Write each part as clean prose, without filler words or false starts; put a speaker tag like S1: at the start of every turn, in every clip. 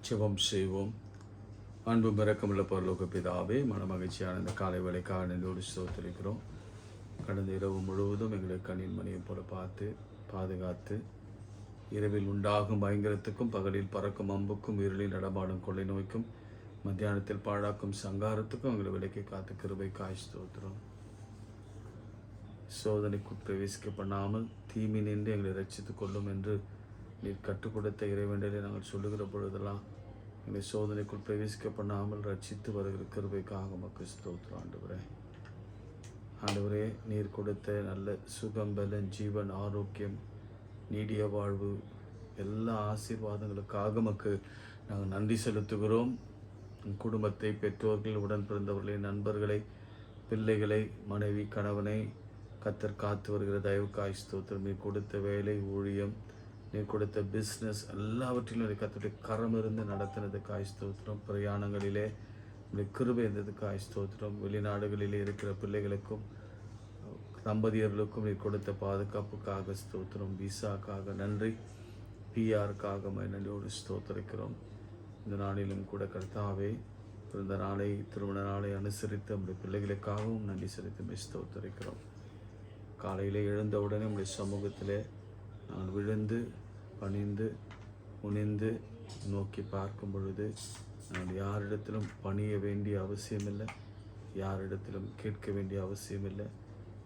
S1: ஜெபம் செய்வோம். அன்பு இரக்கமுள்ள பரலோக பிதாவே, மனமகிழ்ச்சியான இந்த காலை வேளைக்காக நன்றியோடு ஸ்தோத்திரிக்கிறோம். கடந்த இரவு முழுவதும் எங்களை கண்ணின் மணியை போல பார்த்து பாதுகாத்து, இரவில் உண்டாகும் பயங்கரத்துக்கும் பகலில் பறக்கும் அம்புக்கும் இருளில் நடமாடும் கொள்ளை நோய்க்கும் மத்தியானத்தில் பாழாக்கும் சங்காரத்துக்கும் எங்களை விலைக்கு காத்து கிருபைக்காய் ஸ்தோத்திரம். சோதனைக்குள் பிரவேசிக்க பண்ணாமல் தீமை நின்று எங்களை ரட்சித்துக் கொள்ளும் என்று நீர் கற்றுக் கொடுத்த இறைவேண்டலை நாங்கள் சொல்லுகிற பொழுதெல்லாம் எங்களை சோதனைக்குள் பிரவேசிக்க பண்ணாமல் ரட்சித்து வருகிற கிருபைக்காக மக்கள் ஸ்தோத்திரம். ஆண்டவரே, நீர் கொடுத்த நல்ல சுகம், பலன், ஜீவன், ஆரோக்கியம், நீடிய வாழ்வு, எல்லா ஆசீர்வாதங்களுக்காக மக்கள் நாங்கள் நன்றி செலுத்துகிறோம். குடும்பத்தை, பெற்றோர்கள், உடன் பிறந்தவர்களை, நண்பர்களை, பிள்ளைகளை, மனைவி, கணவனை கத்தர் காத்து வருகிற தயவுக்காய் ஸ்தோத்திரம். நீ கொடுத்த வேலை, ஊழியம், நீ கொடுத்த பிஸ்னஸ் எல்லாவற்றிலும் கத்தருடைய கரம் இருந்து நடத்தினதுக்காய் ஸ்தோத்திரம். பிரயாணங்களிலே உடைய கிருபை இருந்ததுக்காய் ஸ்தோத்திரம். வெளிநாடுகளிலே இருக்கிற பிள்ளைகளுக்கும் தம்பதியர்களுக்கும் நீ கொடுத்த பாதுகாப்புக்காக ஸ்தோத்திரம். விசாக்காக நன்றி, பிஆருக்காக நன்றியோடு ஸ்தோத்திரிக்கிறோம். இந்த நாளிலும் கூட கர்த்தாவே, பிறந்த நாளை, திருமண நாளை அனுசரித்து நம்முடைய பிள்ளைகளுக்காகவும் நன்றி செலுத்தி ஸ்தோத்திரிக்கிறோம். காலையில் எழுந்தவுடனே நம்முடைய சமூகத்திலே நான் விழுந்து பணிந்து முனிந்து நோக்கி பார்க்கும் பொழுது நான் யாரிடத்திலும் பணிய வேண்டிய அவசியமில்லை, யாரிடத்திலும் கேட்க வேண்டிய அவசியமில்லை,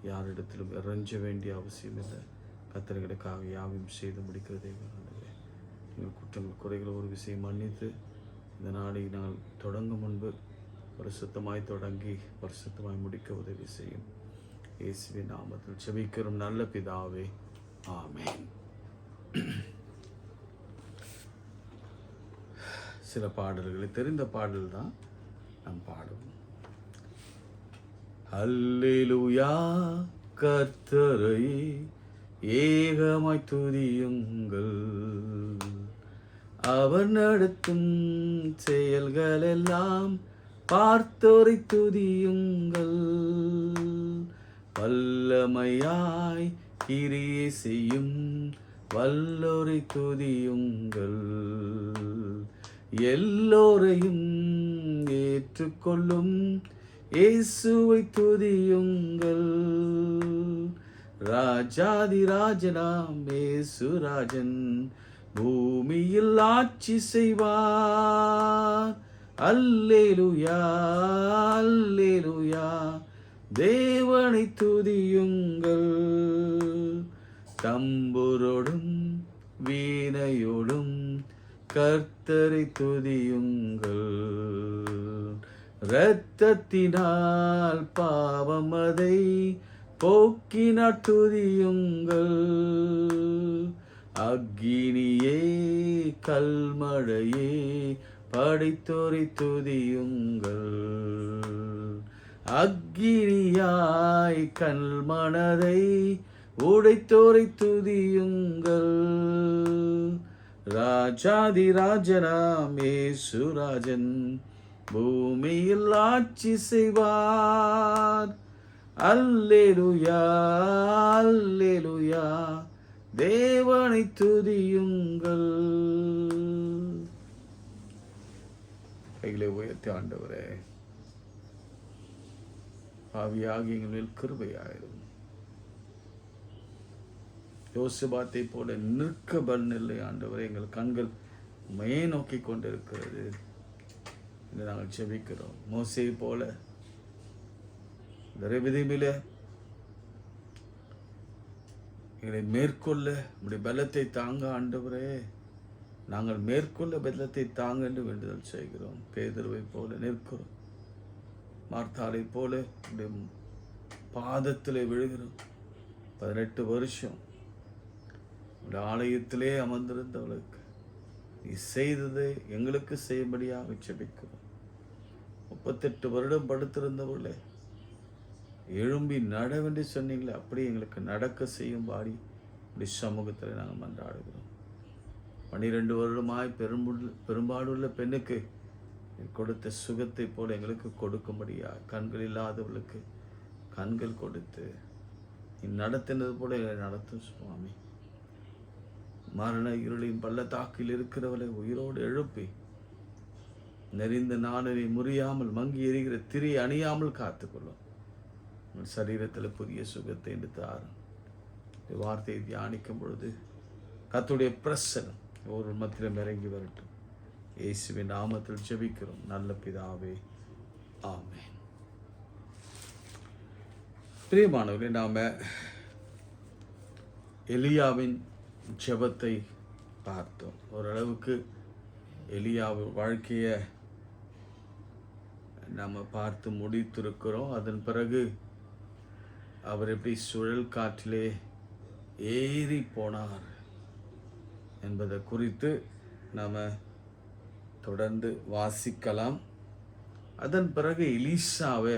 S1: யாரிடத்திலும் இறைஞ்ச வேண்டிய அவசியமில்லை. கத்தர்களுக்காக யாவையும் செய்து முடிக்கிறதே. எங்கள் குற்றங்கள் குறைகளை ஒரு விஷயம் மன்னித்து இந்த நாளை நாங்கள் தொடங்கும் முன்பு பரிசுத்தமாய் தொடங்கி பரிசுத்தமாய் முடிக்க உதவி செய்யும். இயேசுவின் நாமத்தில் ஜெபிக்கிறோம் நல்ல பிதாவே, ஆமென். சில பாடல்களை தெரிந்த பாடல் தான் நாம் பாடுவோம். அல்லேலூயா, கர்த்தரை ஏகமாய் துதியுங்கள், அவர் நடத்தும் செயல்கள் எல்லாம் பார்த்தோரை துதியுங்கள், வல்லமையாய் கிரியை செய்யும் வல்லோரை துதியுங்கள், எல்லோரையும் ஏற்றுக்கொள்ளும் இயேசுவை துதியுங்கள், ராஜாதி ராஜனாம் இயேசுராஜன் பூமியில் ஆட்சி செய்வார். அல்லேலூயா, அல்லேலூயா, தேவனை துதியுங்கள், தம்புரோடும் வீணையோடும் கர்த்தரை துதியுங்கள், இரத்தத்தினால் பாவம் அதை போக்கினார் துதியுங்கள், அக்கினியே கல்மழையே படைத்தோரை துதியுங்கள், அக்கினியாய் கல்மனதை உடைத்தோரை துதியுங்கள், ராஜாதி ராஜனாம் இயேசுராஜன் பூமியில் ஆட்சி செய்வார். அல்லேலூயா, அல்லேலூயா, தேவனை துதியுங்கள். கைகளை உயர்த்தி ஆண்டவரே, ஆவியாகி எங்கள் மேல் கிருபையாயிரும். யோசபாத்தை போல நிற்க பலன் இல்லை ஆண்டவரே. எங்கள் கண்கள் மையை நோக்கி கொண்டிருக்கிறது என்று நாங்கள் ஜெபிக்கிறோம். மோசேயை போல விதிமில எங்களை மேற்கொள்ள நம்முடைய பலத்தை தாங்க ஆண்டவரே. நாங்கள் மேற்கொள்ள பலத்தை தாங்க என்று வேண்டுதல் செய்கிறோம். பேதுருவை போல நிற்கிறோம், மார்த்தாளை போல பாதத்திலே விழுகிறோம். 18 வருஷம் ஆலயத்திலே அமர்ந்திருந்தவளுக்கு நீ செய்ததை எங்களுக்கு செய்யும்படியாக ஜெபிக்கிறோம். 38 வருடம் படுத்திருந்தவர்களே எழும்பி நடவென்று சொன்னீங்களே, அப்படி எங்களுக்கு நடக்க செய்யும்படி இப்படி சமூகத்தில் நாங்கள் மன்றாடுகிறோம். 12 வருடமாய் பெரும்பாடுள்ள பெண்ணுக்கு கொடுத்த சுகத்தை போல எங்களுக்கு கொடுக்கும்படியா, கண்கள் இல்லாதவர்களுக்கு கண்கள் கொடுத்து நீ நடத்தினது போல எங்களை நடத்தும் சுவாமி. மரண இருளின் பள்ளத்தாக்கில் இருக்கிறவளை உயிரோடு எழுப்பி நெறிந்த நாணனை முறியாமல் மங்கி எரிகிற திரி அணியாமல் காத்துக்கொள்ளும். உங்கள் சரீரத்தில் புதிய சுகத்தை என்று தாரும். வார்த்தையை தியானிக்கும் பொழுது கர்த்தருடைய பிரசன்னம் ஒரு மத்தியிலும் இறங்கி வரட்டும். இயேசுவின் நாமத்தில் ஜெபிக்கிறோம் நல்ல பிதாவே, ஆமென். பிரியமானவர்களே, நாம எலியாவின் ஜெபத்தை பார்த்தோம். ஓரளவுக்கு எலியாவின் வாழ்க்கையை நம்ம பார்த்து முடித்திருக்கிறோம். அதன் பிறகு அவர் எப்படி சுழல் காற்றிலே ஏறி போனார் என்பதை குறித்து நாம் தொடர்ந்து வாசிக்கலாம். அதன் பிறகு எலிசாவை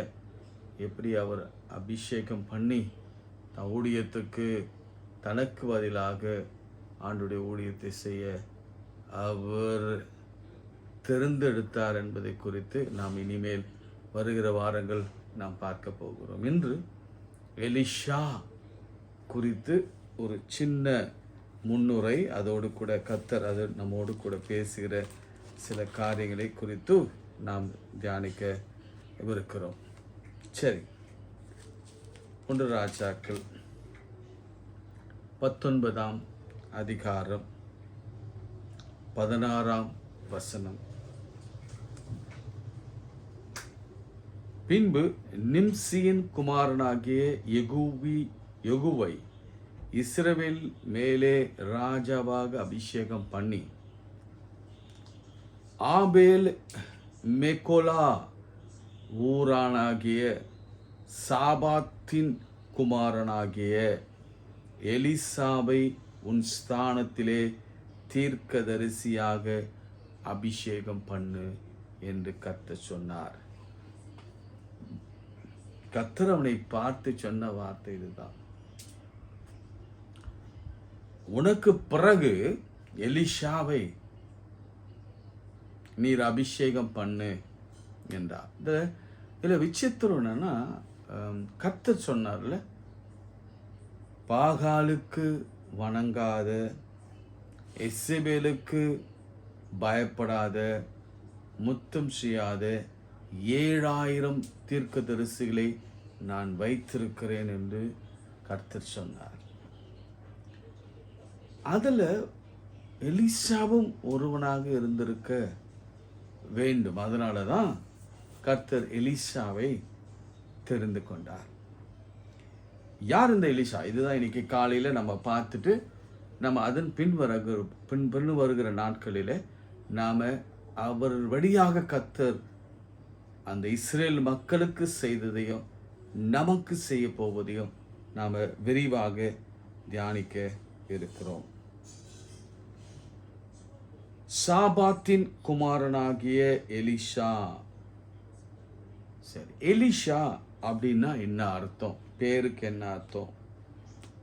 S1: எப்படி அவர் அபிஷேகம் பண்ணி ஊழியத்துக்கு தனக்கு பதிலாக ஆண்டுடைய ஊழியத்தை செய்ய அவர் தெரிந்தெடுத்தார் என்பதை குறித்து நாம் இனிமேல் வருகிற வாரங்கள் நாம் பார்க்க போகிறோம். இன்று எலிஷா குறித்து ஒரு சின்ன முன்னுரை, அதோடு கூட கர்த்தர் அது நம்மோடு கூட பேசுகிற சில காரியங்களை குறித்து நாம் தியானிக்க இருக்கிறோம். சரி, 1 ராஜாக்கள் 19ஆம் அதிகாரம் 16ஆம் வசனம். பின்பு நிம்சியின் குமாரனாகிய யெகூவை இஸ்ரவேல் மேலே ராஜாவாக அபிஷேகம் பண்ணி ஆபேல் மெகொலா ஊரானாகிய சாபாத்தின் குமாரனாகிய எலிசாவை உன் ஸ்தானத்திலே தீர்க்கதரிசியாக அபிஷேகம் பண்ணு என்று கர்த்தர் சொன்னார். கர்த்தர் அவனை பார்த்து சொன்ன வார்த்தை இதுதான். உனக்கு பிறகு எலிஷாவை நீர் அபிஷேகம் பண்ணு என்றார். இதில் விசித்திரம் என்னன்னா, கர்த்தர் சொன்னார்ல, பாகாலுக்கு வணங்காத, எசபேலுக்கு பயப்படாத, முத்தம் செய்யாத 7000 தீர்க்கதரிசிகளை நான் வைத்திருக்கிறேன் என்று கர்த்தர் சொன்னார். அதில் எலிசாவும் ஒருவனாக இருந்திருக்க வேண்டும். அதனால தான் கர்த்தர் எலிசாவை தெரிந்து கொண்டார். யார் இந்த எலிசா? இதுதான் இன்னைக்கு காலையில் நம்ம பார்த்துட்டு நம்ம அதன் பின் வருகிற நாட்களில் நாம் அவர் வழியாக கர்த்தர் அந்த இஸ்ரேல் மக்களுக்கு செய்ததையும் நமக்கு செய்ய போவதையும் நாம் விரிவாக தியானிக்க இருக்கிறோம். சாபாத்தின் குமாரனாகிய எலிஷா. சரி, எலிஷா அப்படின்னா என்ன அர்த்தம்? பேருக்கு என்ன அர்த்தம்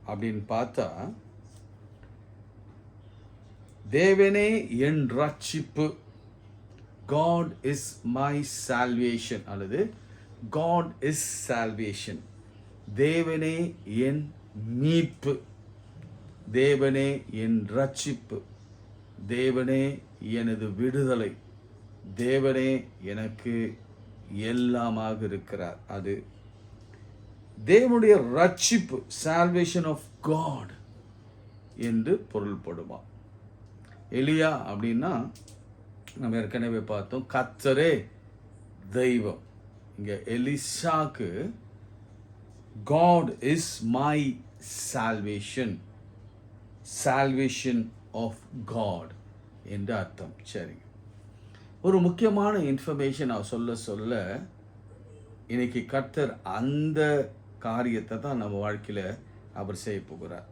S1: அப்படின்னு பார்த்தா, தேவனே என் ரட்சிப்பு, God is my salvation அல்லது God is salvation. தேவனே என் மீட்பு, தேவனே என் ரட்சிப்பு, தேவனே எனது விடுதலை, தேவனே எனக்கு எல்லாமாக இருக்கிறார். அது தேவனுடைய ரட்சிப்பு, salvation of God என்று பொருள்படுமா. எலியா அப்படின்னா நம்ம ஏற்கனவே பார்த்தோம், கர்த்தரே தெய்வம். இங்கே எலிசாக்கு God is my salvation, salvation of God என்று அர்த்தம். சரி, ஒரு முக்கியமான இன்ஃபர்மேஷன் நான் சொல்ல இன்னைக்கு கர்த்தர் அந்த காரியத்தை தான் நம்ம வாழ்க்கையில் அவர் செய்ய போகிறார்.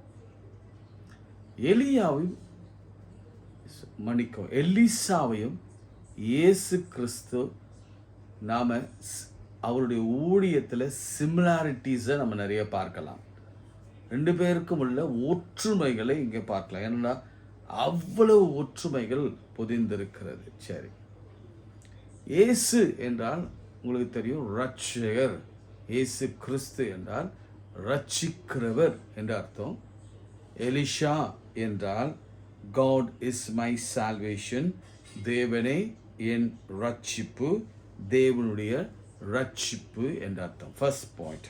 S1: எலிசாவையும் இயேசு கிறிஸ்து நாம் அவருடைய ஊழியத்தில் சிமிலாரிட்டிஸை நம்ம நிறைய பார்க்கலாம். 2 பேருக்கும் உள்ள ஒற்றுமைகளை இங்கே பார்க்கலாம். ஏன்னா அவ்வளவு ஒற்றுமைகள் பொதிந்திருக்கிறது. சரி, இயேசு என்றால் உங்களுக்கு தெரியும், ரட்சகர். இயேசு கிறிஸ்து என்றால் ரட்சிக்கிறவர் என்ற அர்த்தம். எலிஷா என்றால் God is my salvation, தேவனே என் ரட்சிப்பு, தேவனுடைய ரட்சிப்பு என்ற அர்த்தம். First point.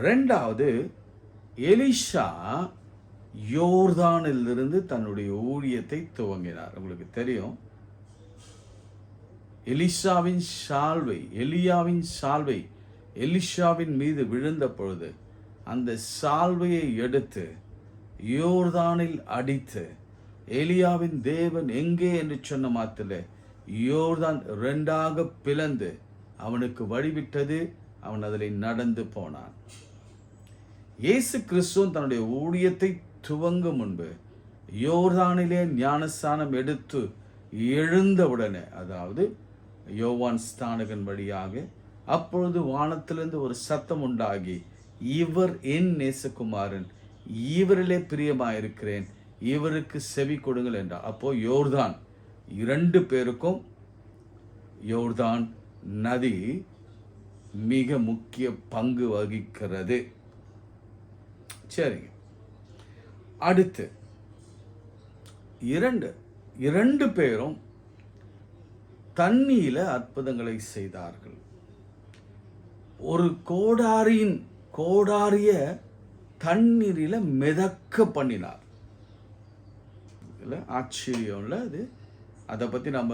S1: ரெண்டாவது, எலிஷா யோர்தானிலிருந்து தன்னுடைய ஊழியத்தை துவங்கினார். உங்களுக்கு தெரியும், எலியாவின் சால்வை எலிஷாவின் மீது விழுந்த பொழுது அந்த சால்வையை எடுத்து யோர்தானில் அடித்து, எலியாவின் தேவன் எங்கே என்று சொன்ன மாத்திர யோர்தான் 2ஆக பிளந்து அவனுக்கு வழிவிட்டது. அவன் அதில் நடந்து போனான். இயேசு கிறிஸ்துவும் தன்னுடைய ஊழியத்தை துவங்கும் முன்பு யோர்தானிலே ஞானஸ்தானம் எடுத்து எழுந்தவுடனே, அதாவது யோவான் ஸ்நானகன் வழியாக, அப்பொழுது வானத்திலிருந்து ஒரு சத்தம் உண்டாகி, இவர் என் நேசகுமாரன், இவரிலே பிரியமாயிருக்கிறேன், இவருக்கு செவி கொடுங்கள் என்றார். அப்போ யோர்தான், 2 பேருக்கும் யோர்தான் நதி மிக முக்கிய பங்கு வகிக்கிறது. சரிங்க. அடுத்து இரண்டு பேரும் தண்ணீர அற்புதங்களை செய்தார்கள். ஒரு கோடாரிய தண்ணீரில மிதக்க பண்ணினார். ஆச்சரியம் இல்லை அது? அதை பற்றி நம்ம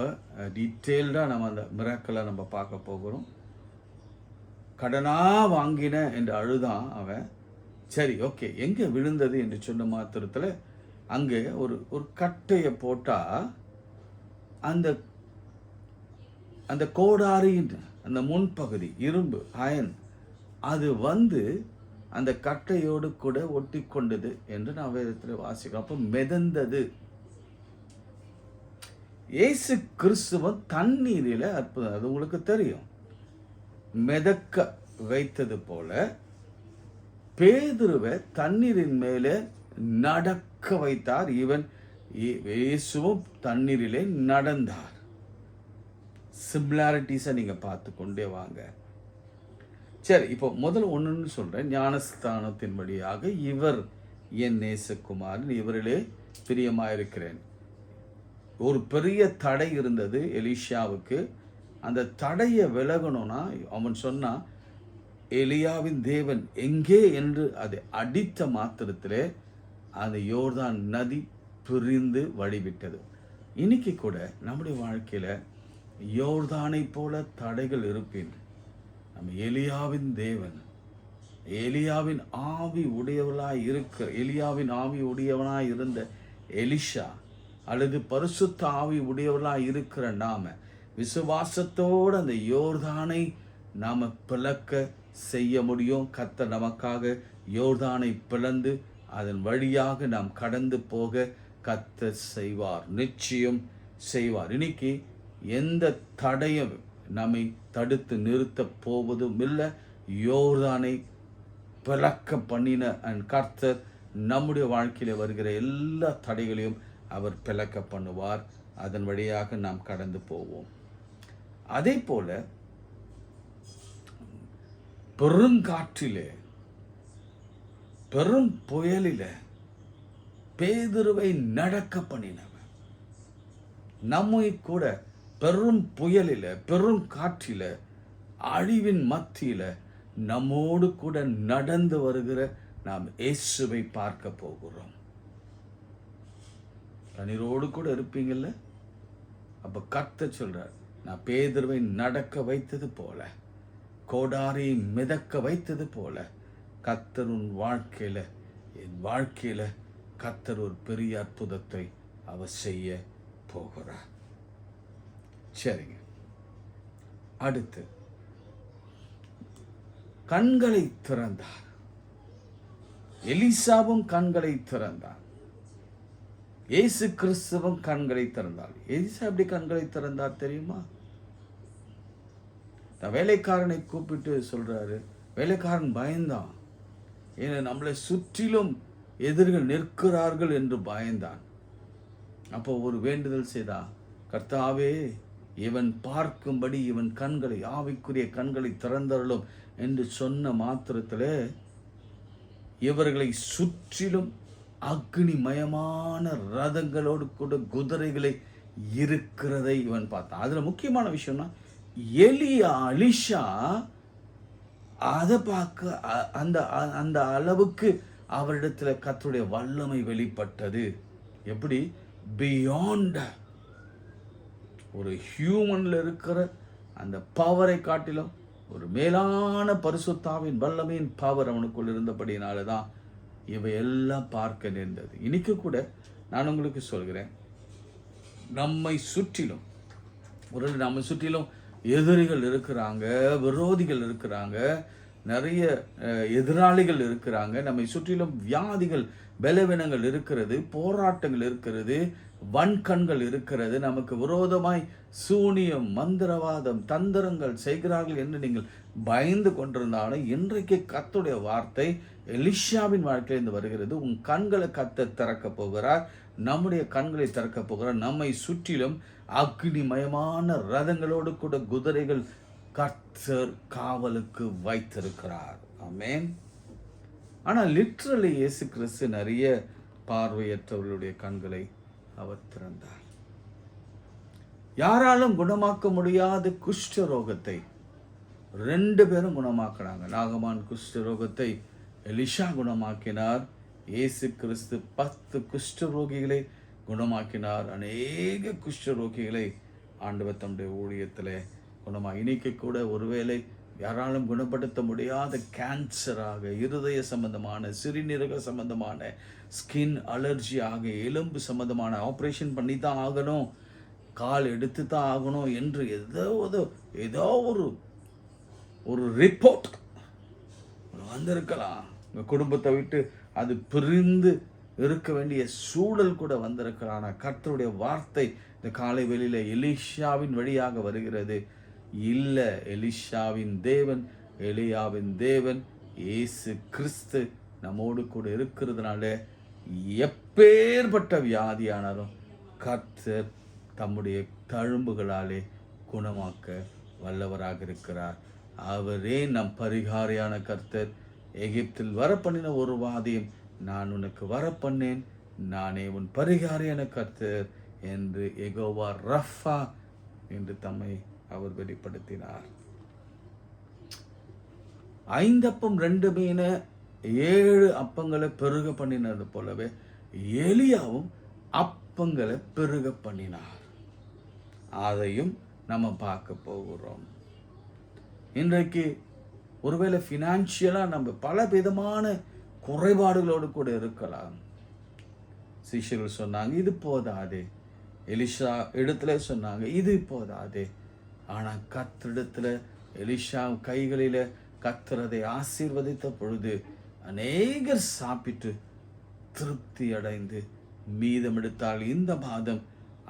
S1: டீட்டெயில்டாக நம்ம அந்த மிராக்களை நம்ம பார்க்க போகிறோம். கடனாக வாங்கின என்று அழுதான் அவன். சரி, ஓகே, எங்கே விழுந்தது என்று சொன்ன மாத்திரத்தில் அங்கே ஒரு கட்டையை போட்டால் அந்த கோடாரியின் அந்த முன்பகுதி இரும்பு அயன் அது அந்த கட்டையோடு கூட ஒட்டி கொண்டது என்று நான் வேதத்தில் வாசிக்கிறோம். அப்போ மிதந்தது. இயேசு கிறிஸ்துவன் தண்ணீரில் அற்புதம், அது உங்களுக்கு தெரியும், மிதக்க வைத்தது போல பேதுருவை தண்ணீரின் மேலே நடக்க வைத்தார். இயேசுவும் தண்ணீரிலே நடந்தார். சிமிலாரிட்டிஸை நீங்கள் பார்த்து கொண்டே வாங்க. சரி, இப்போ முதல் ஒன்றுன்னு சொல்கிறேன். ஞானஸ்தானத்தின் வழியாக இவர் என் நேசகுமாரன், இவரிலே பிரியமாயிருக்கிறேன். ஒரு பெரிய தடை இருந்தது எலிஷாவுக்கு. அந்த தடையை விலகணும்னா அவன் சொன்னான், எலியாவின் தேவன் எங்கே என்று அதை அடித்த மாத்திரத்திலே அந்த யோர்தான் நதி பிரிந்து வழிவிட்டது. இன்னைக்கு கூட நம்முடைய வாழ்க்கையில் யோர்தானை போல தடைகள் இருப்பின், நம்ம எலியாவின் தேவன், எலியாவின் ஆவி உடையவனாய் இருந்த எலிஷா அல்லது பரிசுத்த ஆவி உடையவர்களாய் இருக்கிற நாம விசுவாசத்தோடு அந்த யோர்தானை நாம பிளக்க செய்ய முடியும். கர்த்தர் நமக்காக யோர்தானை பிளந்து அதன் வழியாக நாம் கடந்து போக கர்த்தர் செய்வார், நிச்சயம் செய்வார். இன்னைக்கு எந்த தடையும் நம்மை தடுத்து நிறுத்த போவதும் இல்லை. யோர்தானை பிளக்க பண்ணின கர்த்தர் நம்முடைய வாழ்க்கையில் வருகிற எல்லா தடைகளையும் அவர் பிளக்க பண்ணுவார். அதன் வழியாக நாம் கடந்து போவோம். அதே போல பெருங்காற்றிலே, பெரும் புயலில பேதுருவை நடக்க பண்ணினவன், நம்மை கூட பெரும் புயலில, பெரும் காற்றில, அழிவின் மத்தியில நம்மோடு கூட நடந்து வருகிற நாம் இயேசுவை பார்க்க போகிறோம். கண்ணீரோடு கூட இருப்பீங்கல்ல? அப்ப கர்த்தர் சொல்றார், நான் பேதுருவை நடக்க வைத்தது போல, கோடாரியை மிதக்க வைத்தது போல கர்த்தர் உன் வாழ்க்கையில, என் வாழ்க்கையில கர்த்தர் ஒரு பெரிய அற்புதத்தை அவர் செய்ய போகிறார். சரிங்க. அடுத்து கண்களை திறந்தார். எலிசாவும் கண்களை திறந்தார். இயேசு கிறிஸ்துவும் கண்களை திறந்தார். எலிசா எப்படி கண்களை திறந்தார் தெரியுமா? வேலைக்காரனை கூப்பிட்டு சொல்றாரு. வேலைக்காரன் பயந்தான். ஏன்னா நம்மளை சுற்றிலும் எதிர்கள் நிற்கிறார்கள் என்று பயந்தான். அப்போ ஒரு வேண்டுதல் செய்தான், கர்த்தாவே இவன் பார்க்கும்படி இவன் கண்களை, ஆவிக்குரிய கண்களை திறந்தருளும் என்று சொன்ன மாத்திரத்தில் இவர்களை சுற்றிலும் அக்னிமயமான ரதங்களோடு கூட குதிரைகளை இருக்கிறதை இவன் பார்த்தான். அதுல முக்கியமான விஷயம்னா எலிஷா அதை பார்க்க அந்த அந்த அளவுக்கு அவரிடத்துல கர்த்தருடைய வல்லமை வெளிப்பட்டது. எப்படி? பியாண்ட் ஒரு ஹியூமன்ல இருக்கிற அந்த பவரை காட்டிலும் ஒரு மேலான பரிசுத்தாவின் வல்லமையின் பவர் அவனுக்குள் இருந்தபடினால தான் இவை எல்லாம் பார்க்க நேர்ந்தது. இன்னைக்கு கூட நான் உங்களுக்கு சொல்கிறேன், நம்மை சுற்றிலும் எதிரிகள் இருக்கிறாங்க, விரோதிகள் இருக்கிறாங்க, நிறைய எதிராளிகள் இருக்கிறாங்க. நம்மை சுற்றிலும் வியாதிகள், பலவீனங்கள் இருக்கிறது, போராட்டங்கள் இருக்கிறது, வன்கண்கள் இருக்கிறது. நமக்கு விரோதமாய் சூனியம், மந்திரவாதம், தந்திரங்கள் செய்கிறார்கள் என்று நீங்கள் பயந்து கொண்டிருந்தாலும் இன்றைக்கு கர்த்தருடைய வார்த்தை எலிஷாவின் வாழ்க்கையிலிருந்து வருகிறது. உன் கண்களை கர்த்தர் திறக்க போகிறார், நம்முடைய கண்களை திறக்க போகிறார். நம்மை சுற்றிலும் அக்னிமயமான ரதங்களோடு கூட குதிரைகள் கர்த்தர் காவலுக்கு வைத்திருக்கிறார். ஆமென். ஆனால் லிட்ரலி இயேசு கிறிஸ்து நிறைய பார்வையற்றவர்களுடைய கண்களை அவர் திறந்தார். யாராலும் குணமாக்க முடியாத குஷ்ட ரோகத்தை 2 பேரும் குணமாக்கினாங்க. நாகமான் குஷ்ட ரோகத்தை எலிஷா குணமாக்கினார். இயேசு கிறிஸ்து 10 குஷ்ட ரோகிகளை குணமாக்கினார். அநேக குஷ்ட ரோகிகளை ஆண்டவர் தம்முடைய ஊழியத்தில் குணமாக. இன்னைக்கு கூட ஒருவேளை யாராலும் குணப்படுத்த முடியாத கேன்சராக, இருதய சம்பந்தமான, சிறுநீரக சம்பந்தமான, ஸ்கின் அலர்ஜி ஆக, எலும்பு சம்பந்தமான ஆப்ரேஷன் பண்ணி தான் ஆகணும், கால் எடுத்து தான் ஆகணும் என்று ஏதோ ஒரு ரிப்போர்ட் வந்திருக்கலாம். உங்கள் குடும்பத்தை விட்டு அது பிரிந்து இருக்க வேண்டிய சூழல் கூட வந்திருக்கலாம். ஆனால் கர்த்தருடைய வார்த்தை இந்த காலை வெளியில எலிஷாவின் வழியாக வருகிறது. இல்லை, எலிஷாவின் தேவன், எலியாவின் தேவன் இயேசு கிறிஸ்து நம்மோடு கூட இருக்கிறதுனால எப்பேற்பட்ட வியாதியானாலும் கர்த்தர் தம்முடைய தழும்புகளாலே குணமாக்க வல்லவராக இருக்கிறார். அவரே நம் பரிகாரியான கர்த்தர். எகிப்தில் வரப்பண்ணின ஒரு வாதியம் நான் உனக்கு வரப்பண்ணேன், நானே உன் பரிகாரியான கர்த்தர் என்று யெகோவா ரஃபா என்று தம்மை அவர் வெளிப்படுத்தினார். 5 அப்பம் 2 மீன 7 அப்பங்களை பெருக பண்ணினது போலவே எலியாவும் அப்பங்களை பெருக பண்ணினார். அதையும் நம்ம பார்க்க போகிறோம். இன்றைக்கு ஒருவேளை ஃபினான்ஷியலாக நம்ம பல விதமான குறைபாடுகளோடு கூட இருக்கலாம். சிஷ்யர்கள் சொன்னாங்க இது போதாதே, எலிஷா இடத்துல சொன்னாங்க இது போதாதே. ஆனால் கர்த்தரிடத்துல எலிஷா கைகளில் கர்த்தரதை ஆசீர்வதித்த பொழுது அநேகர் சாப்பிட்டு திருப்தி அடைந்து மீதம் எடுத்தால் இந்த மாதம்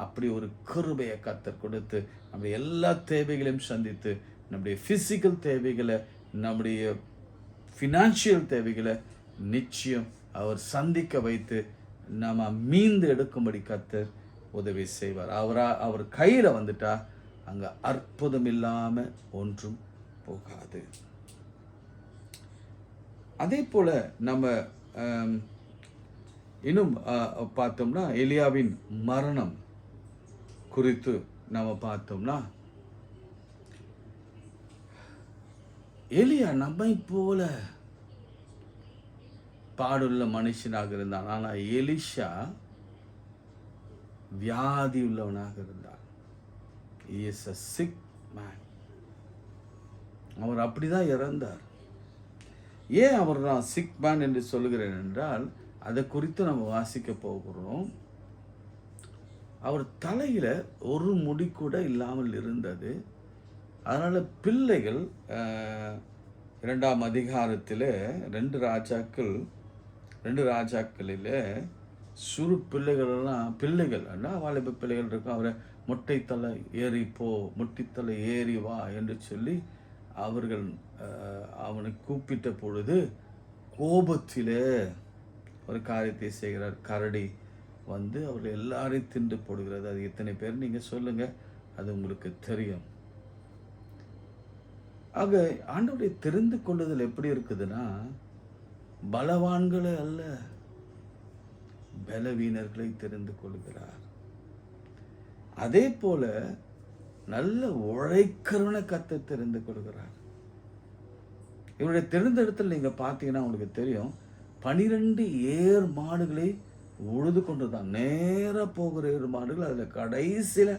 S1: அப்படி ஒரு கிருபையை கர்த்தர் கொடுத்து நம்முடைய எல்லா தேவைகளையும் சந்தித்து நம்முடைய ஃபிசிக்கல் தேவைகளை, நம்முடைய ஃபினான்ஷியல் தேவைகளை நிச்சயம் அவர் சந்திக்க வைத்து நம்ம மீந்து எடுக்கும்படி கர்த்தர் உதவி செய்வார். அவர் கையில் வந்துட்டா அங்கே அற்புதம் இல்லாமல் ஒன்றும் போகாது. அதே போல நம்ம இன்னும் பார்த்தோம்னா எலியாவின் மரணம் குறித்து நம்ம பார்த்தோம்னா எலியா நம்மை போல பாடுள்ள மனுஷனாக இருந்தான். ஆனால் எலிஷா வியாதி உள்ளவனாக இருந்தார். He is a sick man. அவர் அப்படிதான் இறந்தார். ஏன் அவர் நான் சிக் மேன் என்று சொல்லுகிறேன் என்றால் அதை குறித்து நம்ம வாசிக்க போகிறோம். அவர் தலையில் ஒரு முடி கூட இல்லாமல் இருந்தது. அதனால் பிள்ளைகள் 2ஆம் அதிகாரத்தில் 2 ராஜாக்களில் சிறு பிள்ளைகள் வாலிப பிள்ளைகள் இருக்கும். அவரை முட்டைத்தலை ஏறி வா என்று சொல்லி அவர்கள் அவனை கூப்பிட்ட பொழுது கோபத்திலே ஒரு காரியத்தை செய்கிறார். கரடி வந்து அவர்கள் எல்லாரையும் தின்று போடுகிறது. அது எத்தனை பேர் நீங்கள் சொல்லுங்கள், அது உங்களுக்கு தெரியும். ஆக ஆண்டவரை தெரிந்து கொள்ளுதல் எப்படி இருக்குதுன்னா, பலவான்களை அல்ல பலவீனர்களை தெரிந்து கொள்கிறார். அதே போல நல்ல உழைக்கிறவனை கர்த்தர் தெரிந்து கொள்கிறார். இவருடைய தெரிந்தெடுத்தல் நீங்க பார்த்தீங்கன்னா உங்களுக்கு தெரியும். 12 ஏர் மாடுகளை உழுது கொண்டு தான் நேரா போகிற ஏர் மாடுகள். அதில் கடைசியில்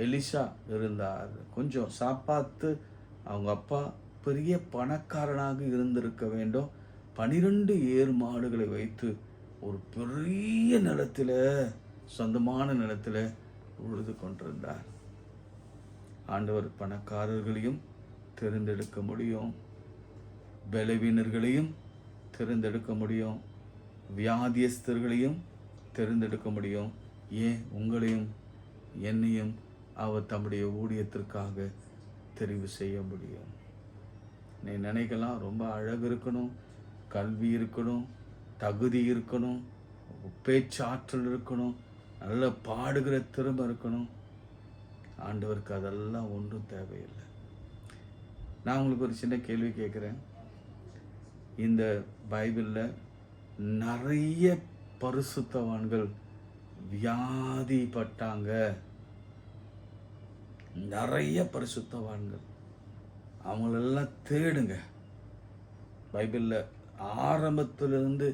S1: எலிஷா இருந்தார். கொஞ்சம் சாப்பாத்து அவங்க அப்பா பெரிய பணக்காரனாக இருந்திருக்க வேண்டும். 12 ஏர் மாடுகளை வைத்து ஒரு பெரிய நிலத்தில், சொந்தமான நிலத்தில் உழுது கொண்டிருந்தார். ஆண்டவர் பணக்காரர்களையும் தெரிந்தெடுக்க முடியும், பலவீனர்களையும் தெரிந்தெடுக்க முடியும், வியாதியஸ்தர்களையும் தெரிந்தெடுக்க முடியும். ஏன் உங்களையும் என்னையும் அவர் தம்முடைய ஊழியத்திற்காக தெரிவு செய்ய முடியும். நீ நினைக்கலாம் ரொம்ப அழகு இருக்கணும், கல்வி இருக்கணும், தகுதி இருக்கணும், பேச்சாற்றல் இருக்கணும், நல்ல பாடுகிற திறமை இருக்கணும். ஆண்டவருக்கு அதெல்லாம் ஒன்றும் தேவையில்லை. நான் உங்களுக்கு ஒரு சின்ன கேள்வி கேட்குறேன். இந்த பைபிளில் நிறைய பரிசுத்தவான்கள் வியாதிப்பட்டாங்க. நிறைய பரிசுத்தவான்கள், அவங்களெல்லாம் தேடுங்க. பைபிளில் ஆரம்பத்திலிருந்து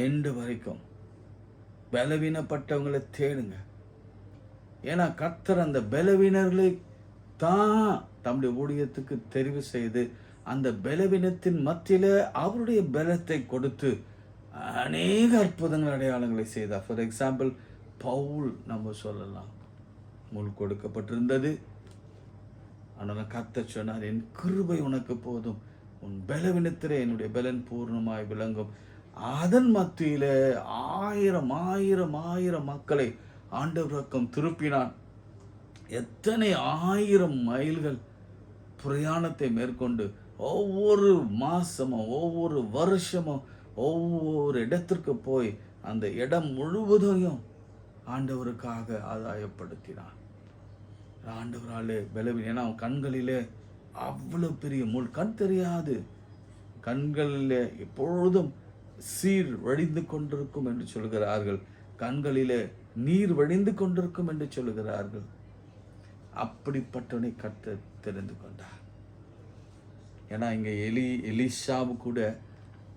S1: எண்டு வரைக்கும் பலவீனப்பட்டவங்களை தேடுங்க. ஏன்னா கர்த்தர் அந்த பலவீனர்களை தான் தம்முடைய ஊழியத்துக்கு தெரிவு செய்து அந்த பலவீனத்தின் மத்தியில் அவருடைய பலத்தை கொடுத்து அநேக அற்புதங்கள் அடையாளங்களை செய்தார். ஃபார் எக்ஸாம்பிள் பவுல் நம்ம சொல்லலாம். முள் கொடுக்கப்பட்டிருந்தது, ஆனால் கர்த்தர் சொன்னார், என் கிருபை உனக்கு போதும், உன் பலவீனத்திலே என்னுடைய பலன் பூர்ணமாய் விளங்கும். அதன் மத்தியில் ஆயிரம் மக்களை ஆண்டவர் பக்கம் திருப்பினான். எத்தனை 1000 மைல்கள் பிரயாணத்தை மேற்கொண்டு ஒவ்வொரு மாசமும் ஒவ்வொரு வருஷமும் ஒவ்வொரு இடத்திற்கு போய் அந்த இடம் முழுவதையும் ஆண்டவருக்காக ஆதாயப்படுத்தினான். ஆண்டவராலே பலவீனம். ஏன்னா அவன் கண்களிலே அவ்வளவு பெரிய முள், கண் தெரியாது, கண்களிலே எப்பொழுதும் சீர் வழிந்து கொண்டிருக்கும் என்று சொல்கிறார்கள், கண்களிலே நீர் வழிந்து கொண்டிருக்கும் என்று சொல்கிறார்கள். அப்படிப்பட்டவனை கர்த்தர் தெரிந்து கொண்டார். ஏன்னா இங்கே எலிஷாவு கூட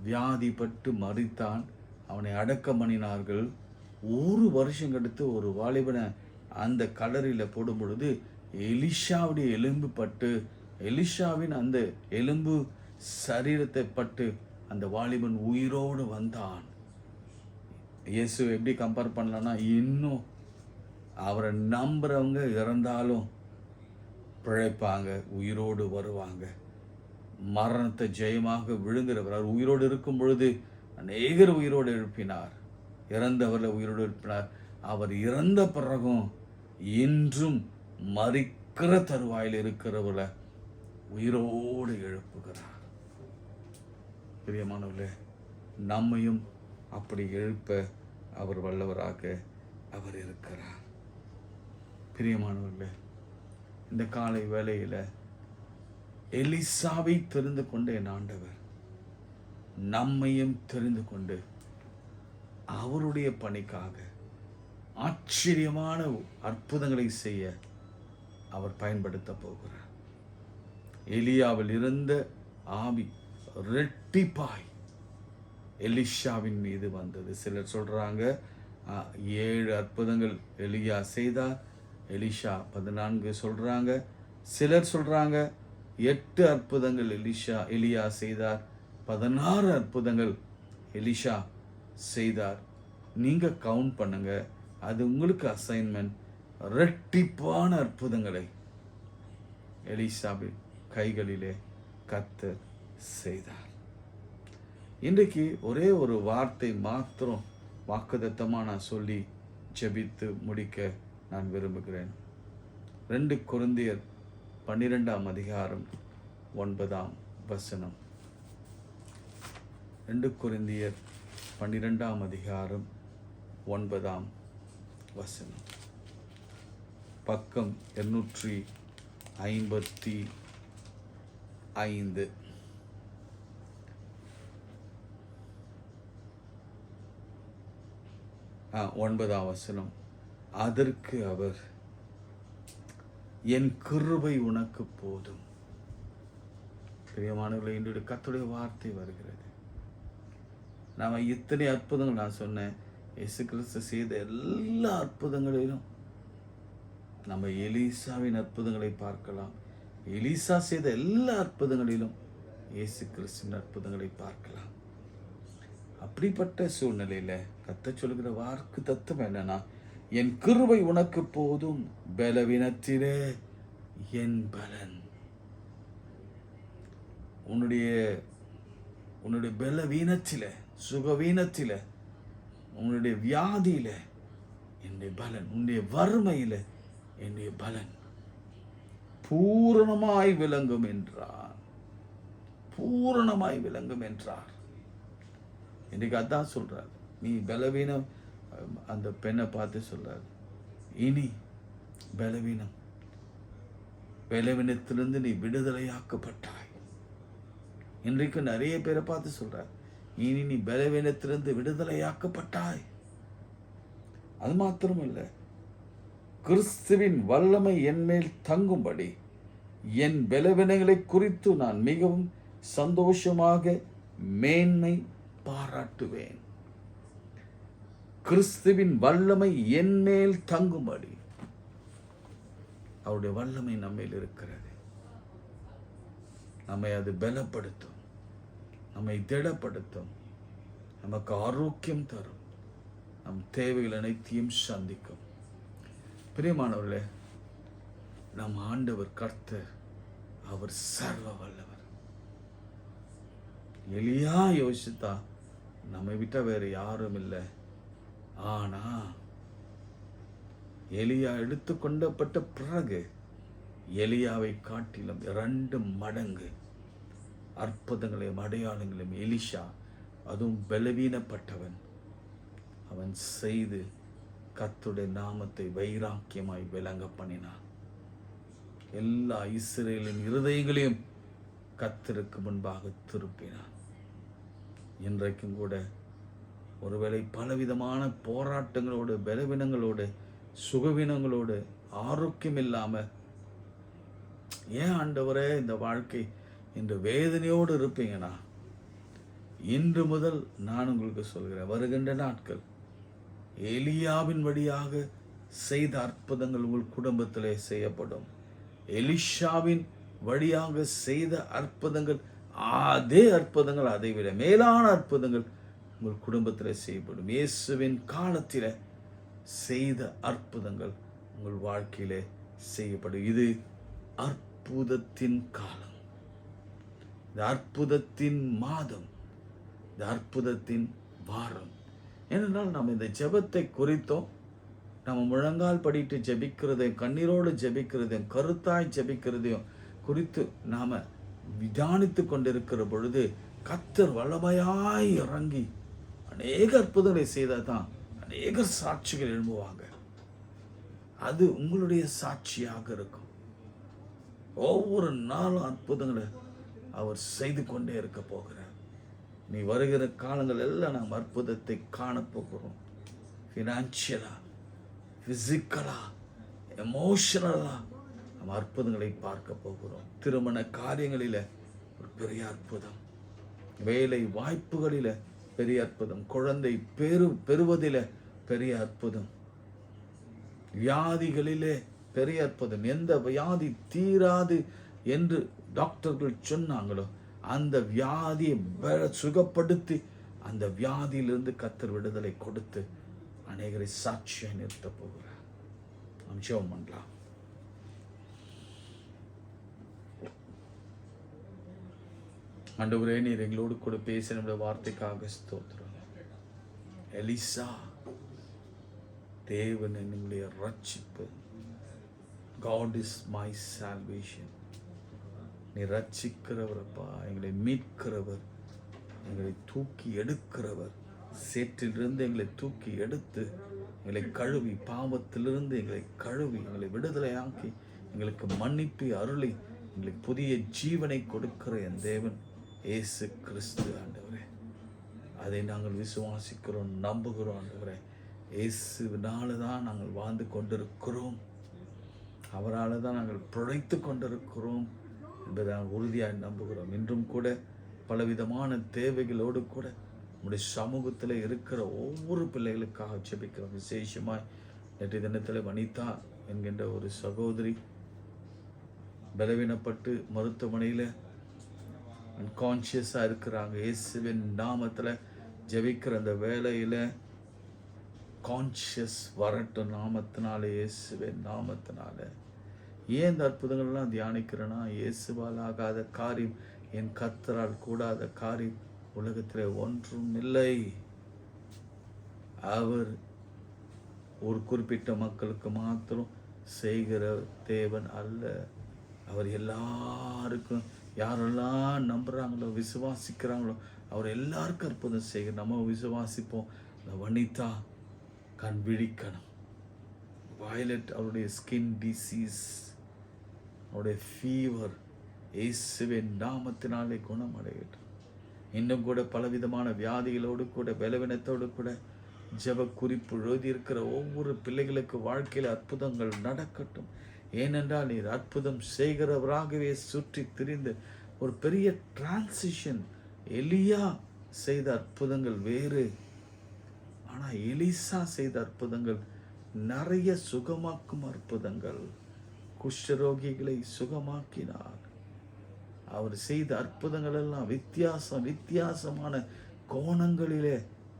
S1: வியாதிப்பட்டு மரித்தான். அவனை அடக்கம் பண்ணினார்கள். 1 வருஷம் கழித்து ஒரு வாலிபனை அந்த கலரில் போடும் பொழுது எலிஷாவுடைய எலும்பு பட்டு, எலிஷாவின் அந்த எலும்பு சரீரத்தை பட்டு அந்த வாலிபன் உயிரோடு வந்தான். இயேசு எப்படி கம்பேர் பண்ணலான்னா, இன்னும் அவரை நம்புறவங்க இறந்தாலும் பிழைப்பாங்க, உயிரோடு வருவாங்க. மரணத்தை ஜெயமாக விழுங்குகிறவர். அவர் உயிரோடு இருக்கும் பொழுது அநேகர் உயிரோடு எழுப்பினார், இறந்தவர்களை உயிரோடு எழுப்பினார். அவர் இறந்த பிறகும் இன்றும் மரிக்கிற தருவாயில் இருக்கிறவர்களை உயிரோடு எழுப்புகிறார். பிரியமானவர்களே, நம்மையும் அப்படி எழுப்ப அவர் வல்லவராக அவர் இருக்கிறார். பிரியமானவர்களே, இந்த காலை வேளையில் எலிசாவை தெரிந்து கொண்ட என் ஆண்டவர் நம்மையும் தெரிந்து கொண்டு அவருடைய பணிக்காக ஆச்சரியமான அற்புதங்களை செய்ய அவர் பயன்படுத்த போகிறார். எலியாவில் இருந்த ஆவி ரெட்டிப்பாய் எலிஷாவின் மீது வந்தது. சிலர் சொல்றாங்க 7 அற்புதங்கள் எலியா செய்தார், எலிஷா 14 சொல்றாங்க. சிலர் சொல்றாங்க 8 அற்புதங்கள் எலியா செய்தார், 16 அற்புதங்கள் எலிஷா செய்தார். நீங்க கவுண்ட் பண்ணுங்க, அது உங்களுக்கு அசைன்மெண்ட். இரட்டிப்பான அற்புதங்களை எலிசாவின் கைகளிலே கர்த்தர் செய்தார். இன்றைக்கு ஒரே ஒரு வார்த்தை மாத்திரம் வாக்குத்தத்தமா நான் சொல்லி ஜெபித்து முடிக்க நான் விரும்புகிறேன். 2 கொரிந்தியர் 12ஆம் அதிகாரம் 9ஆம் வசனம். 2 கொரிந்தியர் 12ஆம் அதிகாரம் 9ஆம் வசனம். பக்கம் 255. ஒன்பதாம் வசனம். அதற்கு அவர், என் கிருபை உனக்கு போதும். பிரியமானவர்களே, இன்றைய கர்த்தருடைய வார்த்தை வருகிறது. நாம இத்தனை அற்புதங்கள் நான் சொன்னேன், இயேசு கிறிஸ்து செய்த எல்லா அற்புதங்களிலும் நம்ம எலிசாவின் அற்புதங்களை பார்க்கலாம். எலிசா செய்த எல்லா அற்புதங்களிலும் இயேசு கிறிஸ்துவின் அற்புதங்களை பார்க்கலாம். அப்படிப்பட்ட சூழ்நிலையில கர்த்தர் சொல்கிற வாக்கு தத்துவம் என்னன்னா, என் கிருபை உனக்கு போதும், பலவீனத்திலே என் பலன். உன்னுடைய பலவீனத்தில, சுகவீனத்தில, உன்னுடைய வியாதியில என்னுடைய பலன், உன்னுடைய வறுமையில என்னுடைய பலன் பூரணமாய் விளங்கும் என்றார். பூரணமாய் விளங்கும் என்றார். இன்னைக்கு அதான் சொல்றாரு. நீ பலவீனம், அந்த பெண்ணை பார்த்து சொல்றாரு, இனி பலவீனத்திலிருந்து நீ விடுதலையாக்கப்பட்டாய். இன்றைக்கு நிறைய பேரை பார்த்து சொல்றார், இனி நீ பலவீனத்திலிருந்து விடுதலையாக்கப்பட்டாய். அது மாத்திரமல்ல, கிறிஸ்துவின் வல்லமை என்மேல் தங்கும்படி என் பலவீனங்களை குறித்து நான் மிகவும் சந்தோஷமாக மேன்மை பாராட்டுவேன். கிறிஸ்துவின் வல்லமை என்மேல் தங்கும்படி. அவருடைய வல்லமை நம்மேல் இருக்கிறது. நம்மை அது பலப்படுத்தும், நம்மை திடப்படுத்தும், நமக்கு ஆரோக்கியம் தரும், நம் தேவைகள் அனைத்தையும் சந்திக்கும். பிரியமானவர்களே, நம் ஆண்டவர் கர்த்தர், அவர் சர்வ வல்லவர். எலியா யோசித்தா நம்மை விட்ட வேறு யாரும் இல்லை. ஆனா எலியா எடுத்துக்கொண்டப்பட்ட பிறகு எலியாவை காட்டிலும் 2 மடங்கு அற்புதங்களையும் அடையாளங்களையும் எலிஷா, அதுவும் பலவீனப்பட்டவன், அவன் செய்து கர்த்தருடைய நாமத்தை வைராக்கியமாய் விளங்க பண்ணினான். எல்லா இஸ்ரவேலின் இருதயங்களையும் கர்த்தருக்கு முன்பாக திருப்பினான். இன்றைக்கும் கூட ஒருவேளை பலவிதமான போராட்டங்களோடு, பலவீனங்களோடு, சுகவீனங்களோடு, ஆரோக்கியம் இல்லாம, ஏன் ஆண்டவரே இந்த வாழ்க்கை இந்த வேதனையோடு இருப்பீங்கன்னா, இன்று முதல் நான் உங்களுக்கு சொல்கிறேன், வருகின்ற நாட்கள் எலியாவின் வழியாக செய்த அற்புதங்கள் உங்கள் குடும்பத்திலே செய்யப்படும். எலிஷாவின் வழியாக செய்த அற்புதங்கள், அதே அற்புதங்கள், அதை விட மேலான அற்புதங்கள் உங்கள் குடும்பத்தில் செய்யப்படும். இயேசுவின் காலத்தில் செய்த அற்புதங்கள் உங்கள் வாழ்க்கையிலே செய்யப்படும். இது அற்புதத்தின் காலம், இந்த அற்புதத்தின் மாதம், இந்த அற்புதத்தின் வாரம். ஏனென்றால் நாம் இந்த ஜெபத்தை குறித்தோம், நம்ம முழங்கால் படிட்டு ஜெபிக்கிறதையும், கண்ணீரோடு ஜெபிக்கிறதையும், கருத்தாய் ஜெபிக்கிறதையும் குறித்து நாம விதானித்து கொண்டிருக்கிற பொழுது கர்த்தர் வல்லமையாய் இறங்கி அநேக அற்புதங்களை செய்தாதான் அநேக சாட்சிகள் எழும்புவாங்க. அது உங்களுடைய சாட்சியாக இருக்கும். ஒவ்வொரு நாளும் அற்புதங்களை அவர் செய்து கொண்டே இருக்க போகிறார். நீ வருகிற காலங்கள் எல்லாம் நாம் அற்புதத்தை காணப்போகிறோம். ஃபினான்ஷியலா, பிசிக்கலா, எமோஷனலா நம்ம அற்புதங்களை பார்க்க போகிறோம். திருமண காரியங்களில ஒரு பெரிய அற்புதம், வேலை வாய்ப்புகளில பெரிய அற்புதம், குழந்தை பெறுவதில பெரிய அற்புதம், வியாதிகளிலே பெரிய அற்புதம். எந்த வியாதி தீராது என்று டாக்டர்கள் சொன்னாங்களோ அந்த வியாதியை சுகப்படுத்தி அந்த வியாதியிலிருந்து கர்த்தர் விடுதலை கொடுத்து அநேகரை சாட்சியாய் நிறுத்த போகிறார். நாம் ஜெபம் பண்ணலாம். ஆண்டவரே, நீர் எங்களோடு கூட பேச நம்முடைய வார்த்தைக்காக ஸ்தோத்திரம். எலிசா, தேவன் என்னுடைய ரட்சிப்பு. God is my salvation. நீ ரட்சிக்கிறவரப்பா, எங்களை மீட்கிறவர், எங்களை தூக்கி எடுக்கிறவர். சேற்றிலிருந்து எங்களை தூக்கி எடுத்து எங்களை கழுவி, பாவத்திலிருந்து எங்களை கழுவி எங்களை விடுதலையாக்கி எங்களுக்கு மன்னிப்பு அருளி எங்களுக்கு புதிய ஜீவனை கொடுக்கிற என் தேவன் இயேசு கிறிஸ்து ஆண்டவரே. அதை நாங்கள் விசுவாசிக்கிறோம், நம்புகிறோம் ஆண்டவரே. இயேசுவினால தான் நாங்கள் வாழ்ந்து கொண்டிருக்கிறோம். அவரால் தான் நாங்கள் பிழைத்து கொண்டிருக்கிறோம் என்பதை நாங்கள் உறுதியாக நம்புகிறோம். இன்றும் கூட பலவிதமான தேவைகளோடு கூட நம்முடைய சமூகத்தில் இருக்கிற ஒவ்வொரு பிள்ளைகளுக்காக ஜெபிக்கிறோம். விசேஷமாய் நேற்று தினத்தில் வனிதா என்கின்ற ஒரு சகோதரி பலவீனப்பட்டு மருத்துவமனையில் அன்கான்ஷியஸாக இருக்கிறாங்க. இயேசுவின் நாமத்தில் ஜெபிக்கிற அந்த வேலையில் கான்ஷியஸ் வரட்டும் நாமத்தினால, இயேசுவின் நாமத்தினால. ஏன் இந்த அற்புதங்கள்லாம் தியானிக்கிறேன்னா, இயேசுவால் ஆகாத காரியம், என் கர்த்தரால் கூடாத காரியம் உலகத்தில் ஒன்றும் இல்லை. அவர் ஒரு குறிப்பிட்ட மக்களுக்கு மாத்திரம் செய்கிற தேவன் அல்ல. அவர் எல்லாருக்கும், யாரெல்லாம் நம்புகிறாங்களோ விசுவாசிக்கிறாங்களோ அவர் எல்லாருக்கும் அற்புதம் செய்கிற. நம்ம விசுவாசிப்போம். இந்த வனிதா கண் விழிக்கணும். வயலட் அவருடைய ஸ்கின் டிசீஸ், அவருடைய ஃபீவர் இயேசுவின் நாமத்தினாலே குணமடையட்டும். இன்னும் கூட பலவிதமான வியாதிகளோடு கூட பலவீனத்தோடு கூட ஜெப குறிப்பு எழுதியிருக்கிற ஒவ்வொரு பிள்ளைகளுக்கு வாழ்க்கையில் அற்புதங்கள் நடக்கட்டும். ஏனென்றால் நீர் அற்புதம் செய்கிறவராகவே சுற்றி திரிந்து ஒரு பெரிய டிரான்சிஷன். எலியா செய்த அற்புதங்கள் வேறு, ஆனால் எலிசா செய்த அற்புதங்கள் நிறைய சுகமாக்கும் அற்புதங்கள். குஷ்டரோகிகளை சுகமாக்கினார். அவர் செய்த அற்புதங்கள் எல்லாம் வித்தியாசமான கோணங்களிலே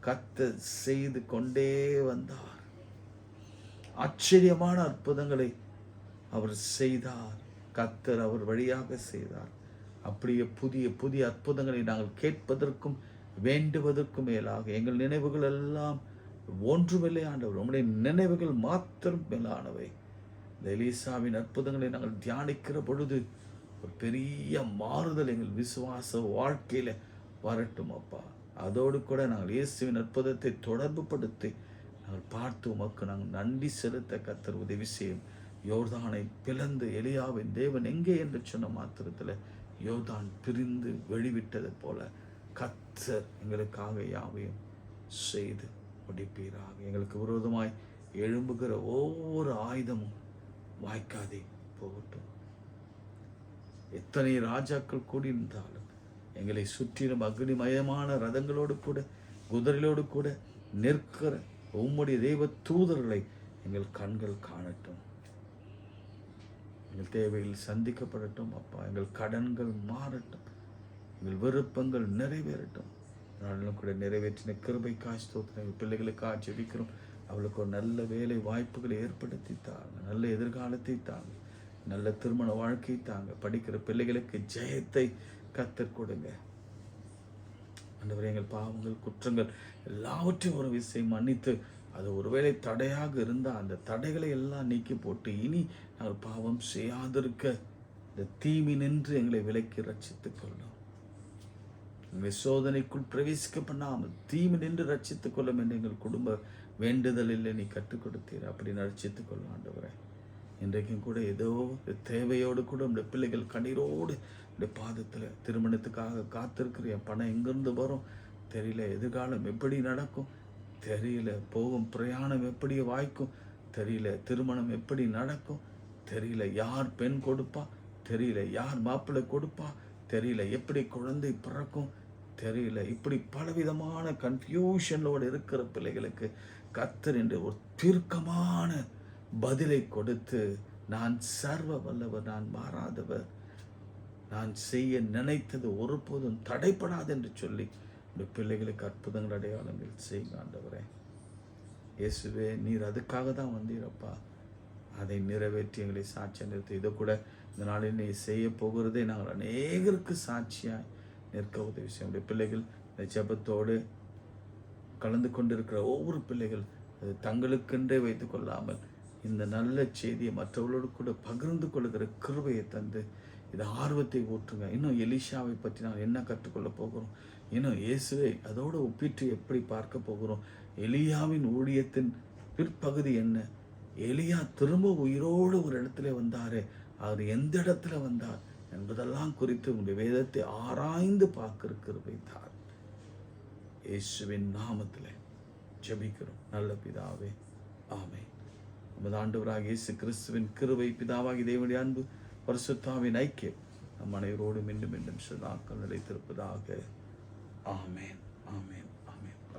S1: கர்த்தர் செய்து கொண்டே வந்தார். ஆச்சரியமான அற்புதங்களை அவர் செய்தார். கர்த்தர் அவர் வழியாக செய்தார். அப்படியே புதிய அற்புதங்களை நாங்கள் கேட்பதற்கும் வேண்டுவதற்கும் மேலாக எங்கள் நினைவுகள் எல்லாம் ஒன்றுமில்லை ஆண்டவர், உம்முடைய நினைவுகள் மாத்திரம் மேலானவை. இந்த எலிசாவின் அற்புதங்களை நாங்கள் தியானிக்கிற பொழுது ஒரு பெரிய மாறுதல் எங்கள் விசுவாச வாழ்க்கையில வரட்டும் அப்பா. அதோடு கூட நாங்கள் இயேசுவின் அற்புதத்தை தொடர்பு படுத்தி நாங்கள் பார்த்து உமக்கு நாங்கள் நன்றி செலுத்த கர்த்தர் உதவி செய்யும். யோர்தானை பிளந்து எலியாவின் தேவன் எங்கே என்று சொன்ன மாத்திரத்தில் யோர்தான் பிரிந்து வெளிவிட்டது போல கர்த்தர் எங்களுக்காக யாவையும் செய்து முடிப்பீராக. எங்களுக்கு விரோதமாய் எழும்புகிற ஒவ்வொரு ஆயுதமும் வாய்க்காதே போகட்டும். எத்தனை ராஜாக்கள் கூடியிருந்தாலும் எங்களை சுற்றிலும் அக்னிமயமான ரதங்களோடு கூட குதிரைகளோடு கூட நிற்கிற உம்முடைய தெய்வ தூதர்களை எங்கள் கண்கள் காணட்டும். எங்கள் தேவைகள் சந்திக்கப்படட்டும் அப்பா. எங்கள் கடன்கள் மாறட்டும். எங்கள் விருப்பங்கள் நிறைவேறட்டும். நானும் கூட நிறைவேற்றின கிருபைக்காய் ஸ்தோத்திரம். எங்கள் பிள்ளைகளுக்காக ஜெபிக்கிறோம். அவளுக்கு ஒரு நல்ல வேலை வாய்ப்புகளை ஏற்படுத்தி தாங்க. நல்ல எதிர்காலத்தை தாங்க. நல்ல திருமண வாழ்க்கை தாங்க. படிக்கிற பிள்ளைகளுக்கு ஜெயத்தை கர்த்தர் கொடுங்க. ஆண்டவரே, எங்கள் பாவங்கள் குற்றங்கள் எல்லாவற்றையும் ஒரு விஷயம் மன்னித்து, அது ஒருவேளை தடையாக இருந்தால் அந்த தடைகளை எல்லாம் நீக்கி போட்டு இனி நாங்கள் பாவம் செய்யாதிருக்க இந்த தீமை நின்று எங்களை விலக்கி ரட்சித்துக் கொள்ளும். எங்கள் சோதனைக்குள் பிரவேசிக்க பண்ணாமல் தீமை நின்று ரட்சித்துக் கொள்ளும் என்று எங்கள் குடும்ப வேண்டுதலில் நீ கற்றுக் கொடுத்தீர். அப்படி ரட்சித்துக் கொள்ளும் ஆண்டவரே. இன்றைக்கும் கூட ஏதோ தேவையோடு கூட நம்முடைய பிள்ளைகள் கண்ணீரோடு இந்த பாதத்தில் திருமணத்துக்காக காத்திருக்கிற. என் பணம் எங்கிருந்து வரும் தெரியல, எதிர்காலம் எப்படி நடக்கும் தெரியல, போகும் பிரயாணம் எப்படி வாய்க்கும் தெரியல, திருமணம் எப்படி நடக்கும் தெரியல, யார் பெண் கொடுப்பா தெரியல, யார் மாப்பிள்ளை கொடுப்பா தெரியல, எப்படி குழந்தை பிறக்கும் தெரியல. இப்படி பலவிதமான கன்ஃபியூஷனோடு இருக்கிற பிள்ளைகளுக்கு கர்த்தர் என்று ஒரு தீர்க்கமான பதிலை கொடுத்து, நான் சர்வ வல்லவர், நான் மாறாதவர், நான் செய்ய நினைத்தது ஒருபோதும் தடைப்படாது என்று சொல்லி இந்த பிள்ளைகளுக்கு அற்புதங்கள் அடையாளங்கள் செய்யுங்க ஆண்டவரே. இயேசுவே, நீர் அதுக்காக தான் வந்தீரப்பா. அதை நிறைவேற்றி எங்களை சாட்சியாக நிறுத்தி இதை கூட இந்த நாளில் நீ செய்ய போகிறதே நாங்கள் அநேகருக்கு சாட்சியாய் நிற்க உதவி செய்யும். நம்முடைய பிள்ளைகள் இந்த ஜெபத்தோடு கலந்து கொண்டிருக்கிற ஒவ்வொரு பிள்ளைகள் அது தங்களுக்கென்றே வைத்துக் கொள்ளாமல் இந்த நல்ல செய்தியை மற்றவர்களோடு கூட பகிர்ந்து கொள்ளுகிற கிருபையை தந்து இது ஆர்வத்தை ஊற்றுங்க. இன்னும் எலிஷாவை பற்றி நான் என்ன கற்றுக்கொள்ள போகிறோம், இன்னும் இயேசுவை அதோடு ஒப்பிட்டு எப்படி பார்க்க போகிறோம், எலியாவின் ஊழியத்தின் பிற்பகுதி என்ன, எலியா திரும்ப உயிரோடு ஒரு இடத்துல வந்தாரே, அவர் எந்த இடத்துல வந்தார் என்பதெல்லாம் குறித்து உங்களுடைய வேதத்தை ஆராய்ந்து பார்க்கிற கிருபை தார். இயேசுவின் நாமத்தில் ஜெபிக்கிறோம் நல்ல பிதாவே, ஆமென். நமது ஆண்டவராகிய இயேசு கிறிஸ்துவின் கிருபை, பிதாவாகிய தேவனுடைய அன்பு, பரிசுத்தாவின் ஐக்கியம் நம் அனைவரோடும் மீண்டும் மீண்டும் சதாக்கள் நிலைத்திருப்பதாக. ஆமென்.